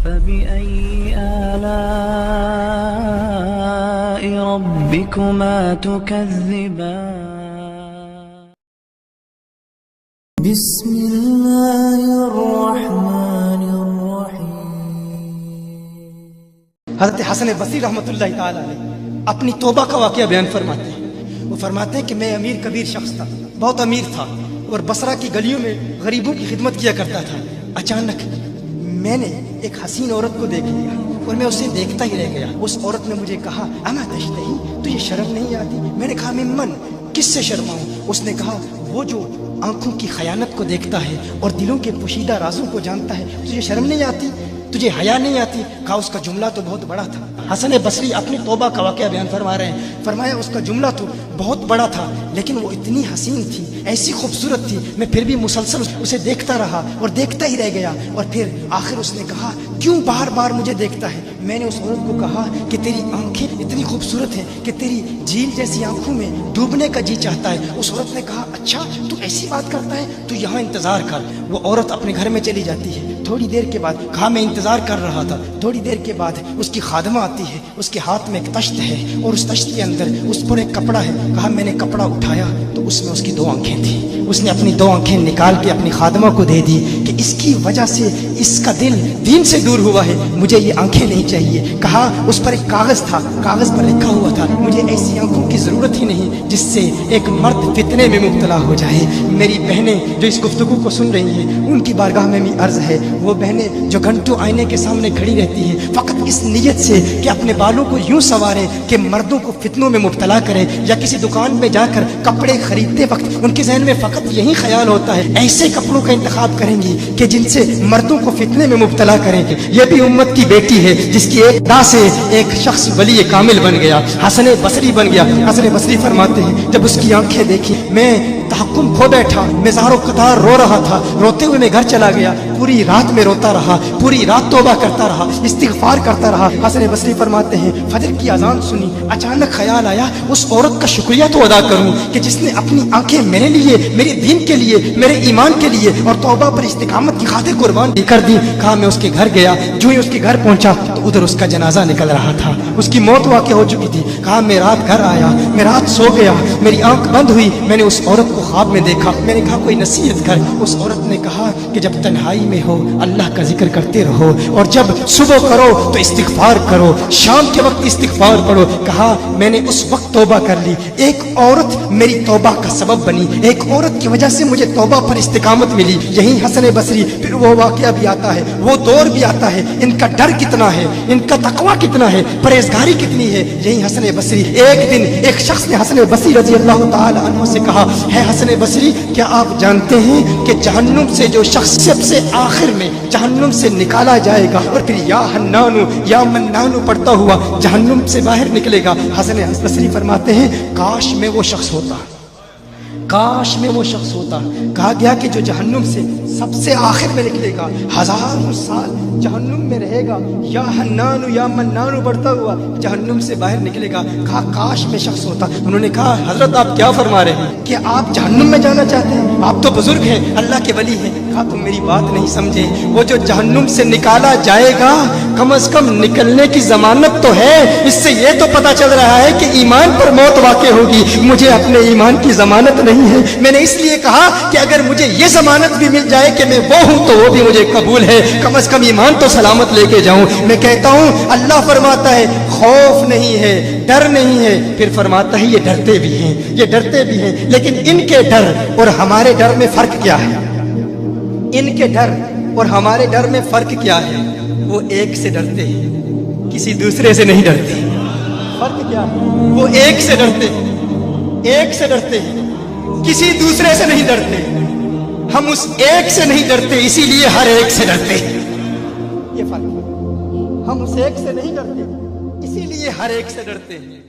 فبأي آلاء ربكما تكذبان بسم الله الرحمن الرحيم۔ حضرت حسن بصری رحمۃ اللہ تعالی علیہ اپنی توبہ کا واقعہ بیان فرماتے ہیں۔ وہ فرماتے ہیں کہ میں امیر کبیر شخص تھا، بہت امیر تھا، اور بصرہ کی گلیوں میں غریبوں کی خدمت کیا کرتا تھا۔ اچانک میں نے ایک حسین عورت کو دیکھ لیا اور میں اسے دیکھتا ہی رہ گیا۔ اس عورت نے مجھے کہا اما تشتہی، تجھے شرم نہیں آتی؟ میں نے کہا ممن، کس سے شرماؤں؟ اس نے کہا وہ جو آنکھوں کی خیانت کو دیکھتا ہے اور دلوں کے پوشیدہ رازوں کو جانتا ہے، تجھے شرم نہیں آتی؟ تجھے حیا نہیں آتی؟ کہا اس کا جملہ تو بہت بڑا تھا۔ حسن بصری اپنی توبہ کا واقعہ بیان فرما رہے ہیں۔ فرمایا اس کا جملہ تو بہت بڑا تھا، لیکن وہ اتنی حسین تھی، ایسی خوبصورت تھی، میں پھر بھی مسلسل اسے دیکھتا رہا اور دیکھتا ہی رہ گیا۔ اور پھر آخر اس نے کہا کیوں بار بار مجھے دیکھتا ہے؟ میں نے اس عورت کو کہا کہ تیری آنکھیں اتنی خوبصورت ہیں کہ تیری جھیل جیسی آنکھوں میں ڈوبنے کا جی چاہتا ہے۔ اس عورت نے کہا اچھا تو ایسی بات کرتا ہے، تو یہاں انتظار کر۔ وہ عورت اپنے گھر میں چلی جاتی ہے۔ تھوڑی دیر کے بعد کہا میں انتظار کر رہا تھا۔ تھوڑی دیر کے بعد اس کی خادمہ آتی ہے، اس کے ہاتھ میں ایک تشت ہے اور اس تشت کے اندر اس پر ایک کپڑا ہے۔ کہا میں نے کپڑا اٹھایا تو اس میں اس کی 2 آنکھیں تھیں۔ اس نے اپنی 2 آنکھیں نکال کے اپنی خادمہ کو دے دی کہ اس کی وجہ سے اس کا دل دین سے دور ہوا ہے، مجھے یہ آنکھیں نہیں چاہیے۔ کہا اس پر ایک کاغذ تھا، کاغذ پر لکھا ہوا تھا مجھے ایسی آنکھوں کی ضرورت ہی نہیں جس سے ایک مرد فتنے میں مبتلا ہو جائے۔ میری بہنیں جو اس گفتگو کو سن رہی ہیں، ان کی بارگاہ میں بھی عرض ہے، وہ بہنیں جو گھنٹوں آئینے کے سامنے کھڑی رہتی ہیں فقط اس نیت سے کہ اپنے بالوں کو یوں سنواریں کہ مردوں کو فتنوں میں مبتلا کریں، یا کسی دکان میں جا کر کپڑے خریدتے وقت ان کے ذہن میں فقط یہی خیال ہوتا ہے ایسے کپڑوں کا انتخاب کریں گی کہ جن سے مردوں کو فتنے میں مبتلا کریں گے۔ یہ بھی امت کی بیٹی ہے جس کی ایک دا سے ایک شخص ولی کامل بن گیا، حسن بصری بن گیا۔ حسن بصری فرماتے ہیں جب اس کی آنکھیں دیکھی میں تحکم کھو بیٹھا، میں زار و قطار رو رہا تھا۔ روتے ہوئے میں گھر چلا گیا، پوری رات میں روتا رہا، پوری رات توبہ کرتا رہا، استغفار کرتا رہا۔ حسن بصری فرماتے ہیں فجر کی اذان سنی، اچانک خیال آیا اس عورت کا شکریہ تو ادا کروں کہ جس نے اپنی آنکھیں میرے لیے، میرے دین کے لیے، میرے ایمان کے لیے اور توبہ پر استقامت کی خاطر قربان کر دی۔ کہا میں اس کے گھر گیا، جو ہی اس کے گھر پہنچا تو ادھر اس کا جنازہ نکل رہا تھا، اس کی موت واقع ہو چکی تھی۔ کہا میں رات گھر آیا، میں رات سو گیا، میری آنکھ بند ہوئی، میں نے اس عورت کو خواب میں دیکھا۔ میں نے کہا کوئی نصیحت کر۔ اس عورت نے کہا کہ جب تنہائی میں ہو اللہ کا ذکر کرتے رہو، اور جب صبح کرو تو استغفار کرو، شام کے وقت استغفار پڑھو۔ کہا میں نے اس وقت توبہ کر لی، ایک عورت میری توبہ کا سبب بنی، ایک عورت کی وجہ سے مجھے توبہ پر استقامت ملی۔ یہی حسن بصری پھر وہ واقعہ بھی آتا ہے، وہ دور بھی آتا ہے، ان کا ڈر کتنا ہے، ان کا تقوی کتنا ہے، پرہیزگاری کتنی ہے۔ یہی حسن بصری، ایک دن ایک شخص نے حسن بصری رضی اللہ تعالی عنہ سے کہا ہے حسن بصری کیا آپ جانتے ہیں کہ جہنم سے جو شخص سب سے آخر میں جہنم سے نکالا جائے گا اور پھر یا حنانو یا منانو پڑھتا ہوا جہنم سے باہر نکلے گا؟ حسن بصری فرماتے ہیں کاش میں وہ شخص ہوتا، کاش میں وہ شخص ہوتا۔ کہا گیا کہ جو جہنم سے سب سے آخر میں نکلے گا، 1000 سال جہنم میں رہے گا، یا حنانو یا منانو بڑھتا ہوا جہنم سے باہر نکلے گا۔ کہا کاش میں شخص ہوتا۔ انہوں نے کہا حضرت آپ کیا فرما رہے ہیں کہ آپ جہنم میں جانا چاہتے ہیں؟ آپ تو بزرگ ہیں، اللہ کے ولی ہیں۔ کہا تم میری بات نہیں سمجھے، وہ جو جہنم سے نکالا جائے گا کم از کم نکلنے کی ضمانت تو ہے، اس سے یہ تو پتا چل رہا ہے کہ ایمان پر موت واقع ہوگی۔ مجھے اپنے ایمان کی ضمانت نہیں ہے، میں نے اس لیے کہا کہ اگر مجھے یہ ضمانت بھی مل جائے کہ میں وہ ہوں تو وہ بھی مجھے قبول ہے، کم از کم ایمان تو سلامت لے کے جاؤں۔ میں کہتا ہوں اللہ فرماتا ہے خوف نہیں ہے، ڈر نہیں ہے، پھر فرماتا ہے یہ ڈرتے بھی ہیں، یہ ڈرتے بھی ہیں، لیکن ان کے ڈر اور ہمارے ڈر میں فرق کیا ہے؟ ان کے ڈر اور ہمارے ڈر میں فرق کیا ہے؟ وہ ایک سے ڈرتے ہیں، کسی دوسرے سے نہیں ڈرتے۔ فرق کیا ہے؟ وہ ایک سے ڈرتے ہیں، ایک سے ڈرتے ہیں، کسی دوسرے سے نہیں ڈرتے۔ ہم اس ایک سے نہیں ڈرتے، اسی لیے ہر ایک سے ڈرتے۔ یہ فرق ہے، ہم اس ایک سے نہیں ڈرتے، اسی لیے ہر ایک سے ڈرتے ہیں۔